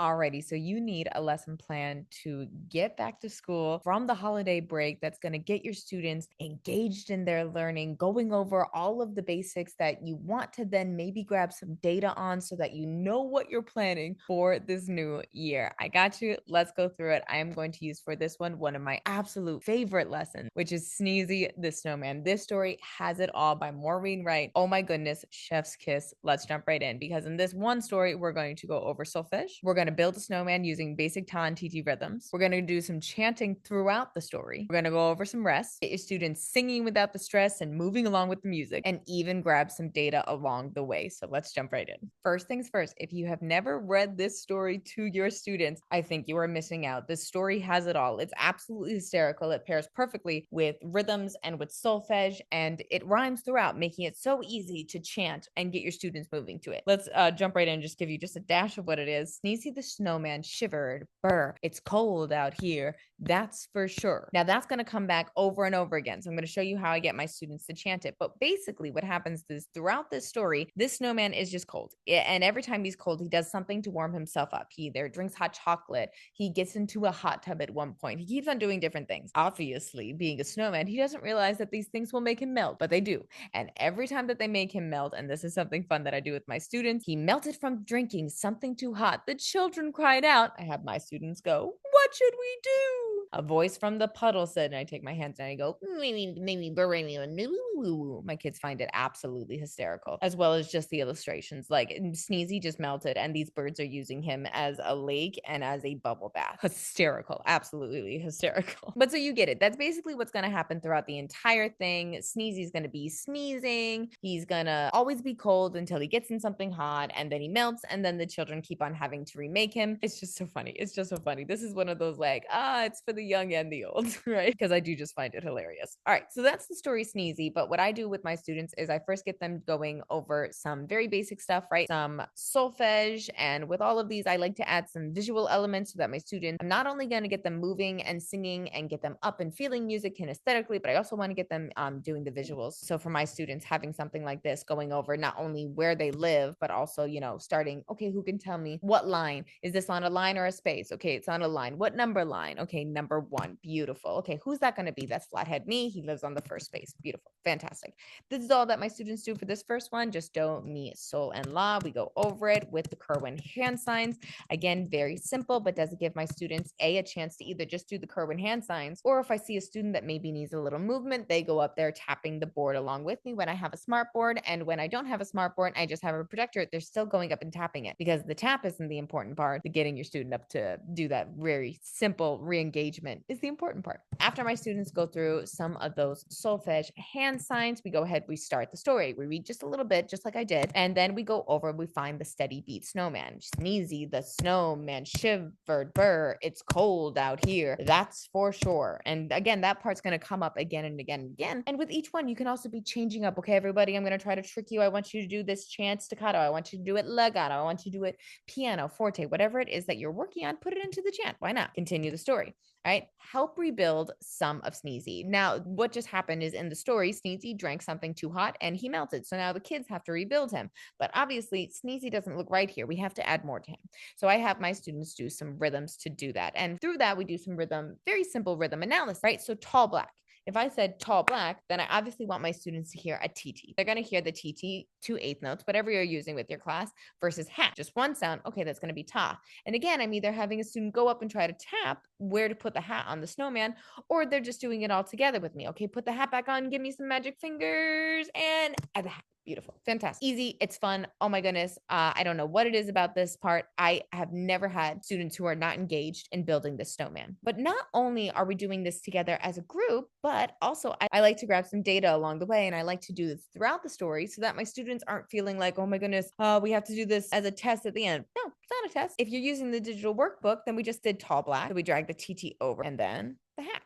Alrighty, so you need a lesson plan to get back to school from the holiday break that's going to get your students engaged in their learning, going over all of the basics that you want to then maybe grab some data on so that you know what you're planning for this new year. I got you. Let's go through it. I am going to use for this one of my absolute favorite lessons, which is Sneezy the Snowman. This story has it all by Maureen Wright. Oh my goodness, chef's kiss. Let's jump right in because in this one story, we're going to go over Solfege. We're going to build a snowman using basic ta and titi rhythms. We're going to do some chanting throughout the story. We're going to go over some rest, get your students singing without the stress and moving along with the music, and even grab some data along the way. So let's jump right in. First things first, if you have never read this story to your students, I think you are missing out. This story has it all. It's absolutely hysterical. It pairs perfectly with rhythms and with solfege, and it rhymes throughout, making it so easy to chant and get your students moving to it. Let's jump right in and just give you just a dash of what it is. Sneezy the Snowman shivered. Brr, it's cold out here. That's for sure. Now that's going to come back over and over again. So I'm going to show you how I get my students to chant it. But basically what happens is throughout this story, this snowman is just cold. And every time he's cold, he does something to warm himself up. He either drinks hot chocolate. He gets into a hot tub at one point. He keeps on doing different things. Obviously, being a snowman, he doesn't realize that these things will make him melt, but they do. And every time that they make him melt, and this is something fun that I do with my students, he melted from drinking something too hot. The children cried out. I have my students go, "What should we do?" A voice from the puddle said, and I take my hands and I go, maybe. My kids find it absolutely hysterical, as well as just the illustrations. Like Sneezy just melted, and these birds are using him as a lake and as a bubble bath. Hysterical, absolutely hysterical. But so you get it. That's basically what's going to happen throughout the entire thing. Sneezy's going to be sneezing. He's going to always be cold until he gets in something hot, and then he melts, and then the children keep on having to remake him. It's just so funny. It's just so funny. This is one of those like, it's for the young and the old, right? Because I do just find it hilarious. All right, so that's the story Sneezy. But what I do with my students is I first get them going over some very basic stuff, right? Some solfege. And with all of these, I like to add some visual elements so that my students, I'm not only going to get them moving and singing and get them up and feeling music kinesthetically, but I also want to get them doing the visuals. So for my students, having something like this going over not only where they live, but also, starting, okay, who can tell me what line? Is this on a line or a space? Okay, it's on a line. What number line? Okay, number 1. Beautiful. Okay, who's that going to be? That's flathead me. He lives on the first space. Beautiful. Fantastic. This is all that my students do for this first one. Just do, mi, sol, and la. We go over it with the Kerwin hand signs. Again, very simple, but does it give my students a chance to either just do the Kerwin hand signs, or if I see a student that maybe needs a little movement, they go up there tapping the board along with me when I have a smart board. And when I don't have a smart board, I just have a projector, they're still going up and tapping it, because the tap isn't the important part. The getting your student up to do that very simple re-engagement is the important part. After my students go through some of those solfege hand signs, we go ahead, we start the story. We read just a little bit, just like I did, and then we go over, we find the steady beat snowman. Sneezy the Snowman shivered. Brr, it's cold out here. That's for sure. And again, that part's going to come up again and again and again. And with each one, you can also be changing up. Okay, everybody, I'm going to try to trick you. I want you to do this chant staccato. I want you to do it legato. I want you to do it piano, forte, whatever it is that you're working on, put it into the chant. Why not? Continue the story. All right, help rebuild some of Sneezy. Now, what just happened is in the story, Sneezy drank something too hot and he melted. So now the kids have to rebuild him. But obviously, Sneezy doesn't look right here. We have to add more to him. So I have my students do some rhythms to do that. And through that, we do some rhythm, very simple rhythm analysis, right? So tall black. If I said tall black, then I obviously want my students to hear a titi. They're going to hear the titi, 2/8 notes, whatever you're using with your class, versus hat, just one sound. Okay, that's going to be ta. And again, I'm either having a student go up and try to tap where to put the hat on the snowman, or they're just doing it all together with me. Okay, put the hat back on, give me some magic fingers, and add the hat. Beautiful. Fantastic. Easy. It's fun. Oh my goodness. I don't know what it is about this part. I have never had students who are not engaged in building this snowman. But not only are we doing this together as a group, but also I like to grab some data along the way. And I like to do this throughout the story so that my students aren't feeling like, oh my goodness, we have to do this as a test at the end. No, it's not a test. If you're using the digital workbook, then we just did tall black. So we drag the TT over and then the hat.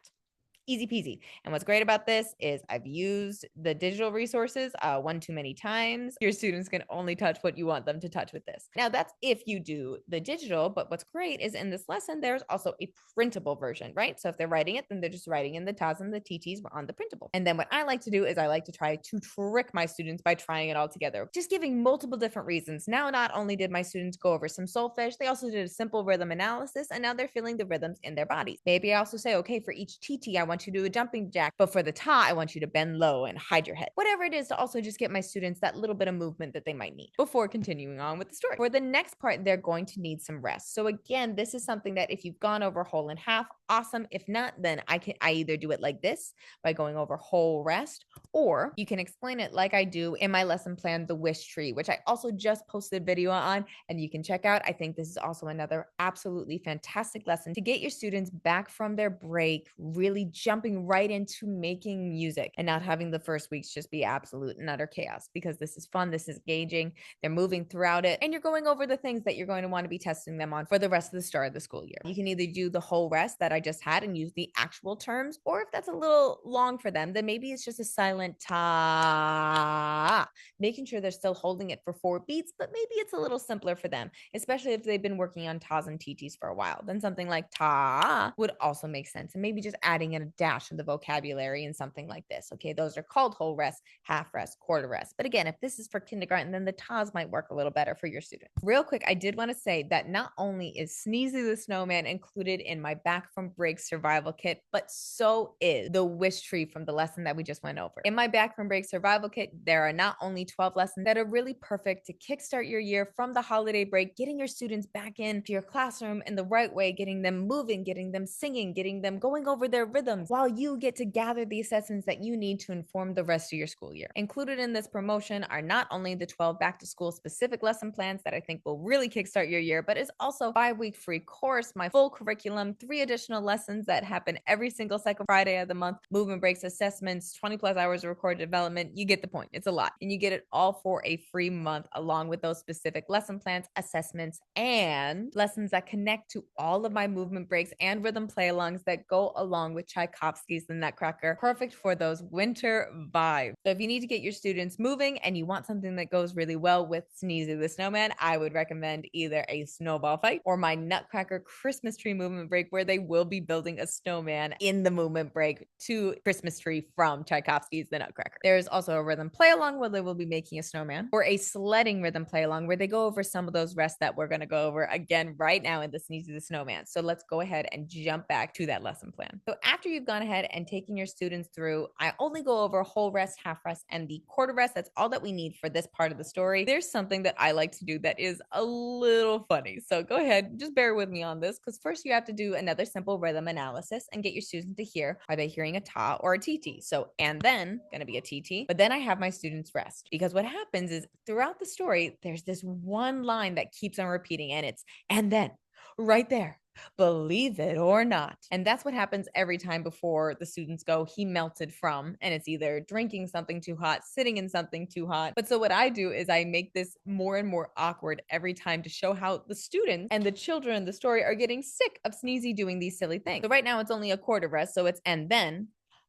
Easy peasy. And what's great about this is I've used the digital resources one too many times. Your students can only touch what you want them to touch with this. Now, that's if you do the digital, but what's great is in this lesson, there's also a printable version, right? So if they're writing it, then they're just writing in the tas and the titis on the printable. And then what I like to do is I like to try to trick my students by trying it all together, just giving multiple different reasons. Now, not only did my students go over some solfege, they also did a simple rhythm analysis, and now they're feeling the rhythms in their bodies. Maybe I also say, okay, for each titi, I want you to do a jumping jack, but for the ta, I want you to bend low and hide your head. Whatever it is to also just get my students that little bit of movement that they might need before continuing on with the story. For the next part, they're going to need some rest. So again, this is something that if you've gone over whole and half, awesome. If not, then I either do it like this by going over whole rest, or you can explain it like I do in my lesson plan, the wish tree, which I also just posted video on and you can check out. I think this is also another absolutely fantastic lesson to get your students back from their break, really jumping right into making music and not having the first weeks just be absolute and utter chaos, because this is fun, this is engaging, they're moving throughout it, and you're going over the things that you're going to want to be testing them on for the rest of the start of the school year. You can either do the whole rest that I just had and use the actual terms, or if that's a little long for them, then maybe it's just a silent ta, making sure they're still holding it for 4 beats, but maybe it's a little simpler for them, especially if they've been working on tas and titis for a while. Then something like ta would also make sense, and maybe just adding in a dash of the vocabulary in something like this. Okay, those are called whole rest, half rest, quarter rest. But again, if this is for kindergarten, then the tas might work a little better for your students. Real quick, I did want to say that not only is Sneezy the Snowman included in my back from break survival kit, but so is the wish tree from the lesson that we just went over. In my back from break survival kit, there are not only 12 lessons that are really perfect to kickstart your year from the holiday break, getting your students back into your classroom in the right way, getting them moving, getting them singing, getting them going over their rhythms, while you get to gather the assessments that you need to inform the rest of your school year. Included in this promotion are not only the 12 back to school specific lesson plans that I think will really kickstart your year, but it's also 5-week free course, my full curriculum, 3 additional lessons that happen every single second Friday of the month, movement breaks, assessments, 20 plus hours of recorded development. You get the point. It's a lot. And you get it all for a free month, along with those specific lesson plans, assessments, and lessons that connect to all of my movement breaks and rhythm play alongs that go along with Tchaikovsky's The Nutcracker. Perfect for those winter vibes. So if you need to get your students moving and you want something that goes really well with Sneezy the Snowman, I would recommend either a snowball fight or my Nutcracker Christmas tree movement break, where they will be building a snowman in the movement break to Christmas tree from Tchaikovsky's The Nutcracker. There's also a rhythm play along where they will be making a snowman, or a sledding rhythm play along where they go over some of those rests that we're going to go over again right now in the Sneezy the Snowman. So let's go ahead and jump back to that lesson plan. So after you've gone ahead and taken your students through, I only go over whole rest, half rest, and the quarter rest. That's all that we need for this part of the story. There's something that I like to do that is a little funny. So go ahead, just bear with me on this, because first you have to do another simple rhythm analysis and get your students to hear, are they hearing a ta or a titi? So, and then gonna be a titi, but then I have my students rest, because what happens is throughout the story, there's this one line that keeps on repeating, and it's, and then right there, believe it or not. And that's what happens every time before the students go, he melted from, and it's either drinking something too hot, sitting in something too hot. But so what I do is I make this more and more awkward every time to show how the students and the children in the story are getting sick of Sneezy doing these silly things. So right now it's only a quarter rest, so it's, and then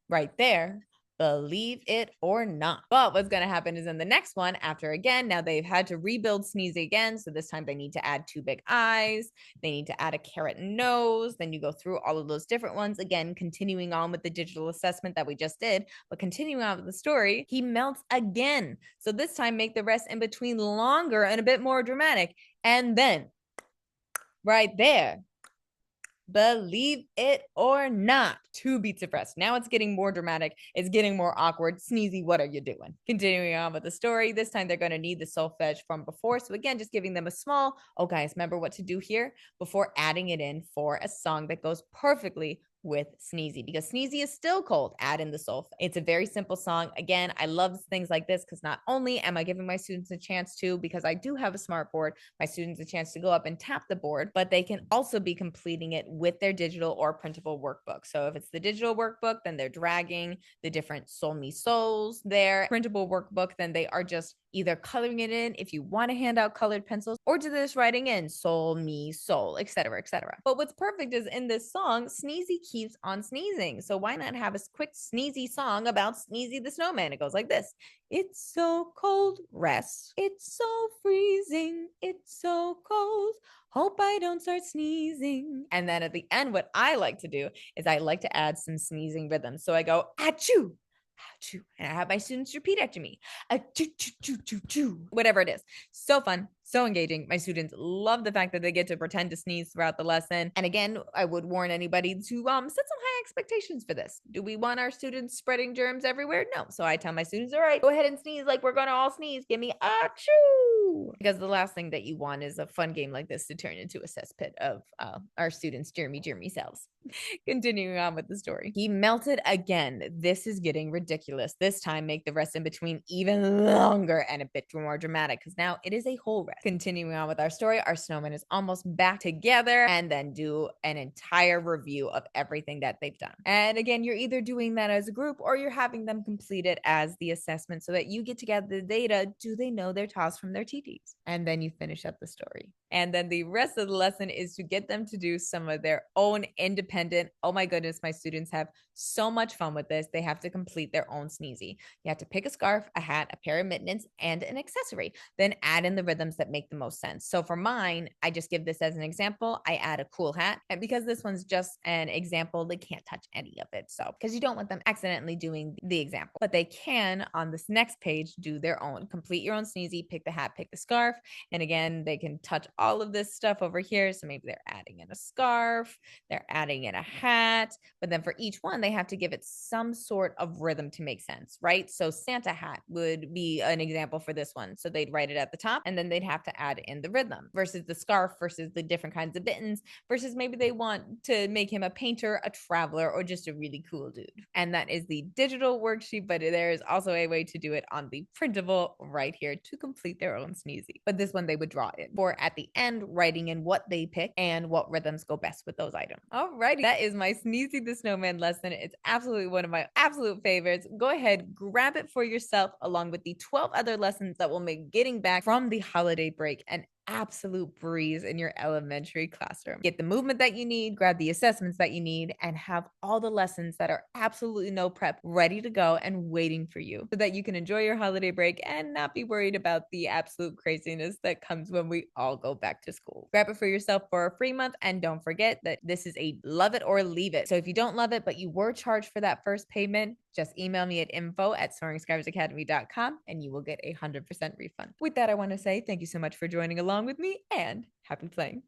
right there, believe it or not. But what's going to happen is in the next one, after again, now they've had to rebuild Sneezy again. So this time they need to add 2 big eyes. They need to add a carrot nose. Then you go through all of those different ones. Again, continuing on with the digital assessment that we just did, but continuing on with the story, he melts again. So this time make the rest in between longer and a bit more dramatic. And then right there, believe it or not, 2 beats of rest. Now it's getting more dramatic. It's getting more awkward. Sneezy, what are you doing? Continuing on with the story. This time they're going to need the solfege from before. So again, just giving them a small, oh guys, remember what to do here before adding it in for a song that goes perfectly with Sneezy, because Sneezy is still cold. Add in the solfege. It's a very simple song. Again, I love things like this because not only am I giving my students a chance to, because I do have a smart board, my students a chance to go up and tap the board, but they can also be completing it with their digital or printable workbook. So if it's the digital workbook, then they're dragging the different sol mi sols. Their printable workbook, then they are just either coloring it in if you want to hand out colored pencils, or just writing in sol mi sol, etc., etc. But what's perfect is in this song, Sneezy keeps on sneezing. So why not have a quick sneezy song about Sneezy the Snowman? It goes like this. It's so cold, rest. It's so freezing. It's so cold. Hope I don't start sneezing. And then at the end, what I like to do is I like to add some sneezing rhythms. So I go, achoo, achoo. And I have my students repeat after me. Achoo, choo, choo, choo, choo. Whatever it is. So fun, so engaging. My students love the fact that they get to pretend to sneeze throughout the lesson. And again, I would warn anybody to set some high expectations for this. Do we want our students spreading germs everywhere? No. So I tell my students, all right, go ahead and sneeze like we're going to all sneeze. Give me achoo. Because the last thing that you want is a fun game like this to turn into a cesspit of our students' germy selves. Continuing on with the story. He melted again. This is getting ridiculous. This time, make the rest in between even longer and a bit more dramatic because now it is a whole rest. Continuing on with our story, our snowman is almost back together and then do an entire review of everything that they've done. And again, you're either doing that as a group or you're having them complete it as the assessment so that you get to gather the data. Do they know their tasks from their TTs? And then you finish up the story. And then the rest of the lesson is to get them to do some of their own independent. Oh my goodness, my students have so much fun with this. They have to complete their own sneezy. You have to pick a scarf, a hat, a pair of mittens, and an accessory. Then add in the rhythms that make the most sense. So for mine, I just give this as an example. I add a cool hat. And because this one's just an example, they can't touch any of it. So because you don't want them accidentally doing the example, but they can on this next page do their own. Complete your own sneezy, pick the hat, pick the scarf. And again, they can touch all of this stuff over here. So maybe they're adding in a scarf, they're adding in a hat, but then for each one, they have to give it some sort of rhythm to make sense, right? So Santa hat would be an example for this one. So they'd write it at the top and then they'd have to add in the rhythm versus the scarf versus the different kinds of mittens versus maybe they want to make him a painter, a traveler, or just a really cool dude. And that is the digital worksheet, but there is also a way to do it on the printable right here to complete their own sneezy. But this one they would draw it for at the end, writing in what they pick and what rhythms go best with those items. Alrighty, that is my Sneezy the Snowman lesson. It's absolutely one of my absolute favorites. Go ahead, grab it for yourself along with the 12 other lessons that will make getting back from the holiday break an absolute breeze in your elementary classroom. Get the movement that you need, grab the assessments that you need, and have all the lessons that are absolutely no prep ready to go and waiting for you so that you can enjoy your holiday break and not be worried about the absolute craziness that comes when we all go back to school. Grab it for yourself for a free month and don't forget that this is a love it or leave it. So if you don't love it, but you were charged for that first payment, just email me at info@soaringscribesacademy.com and you will get a 100% refund. With that, I want to say thank you so much for joining along with me and happy playing.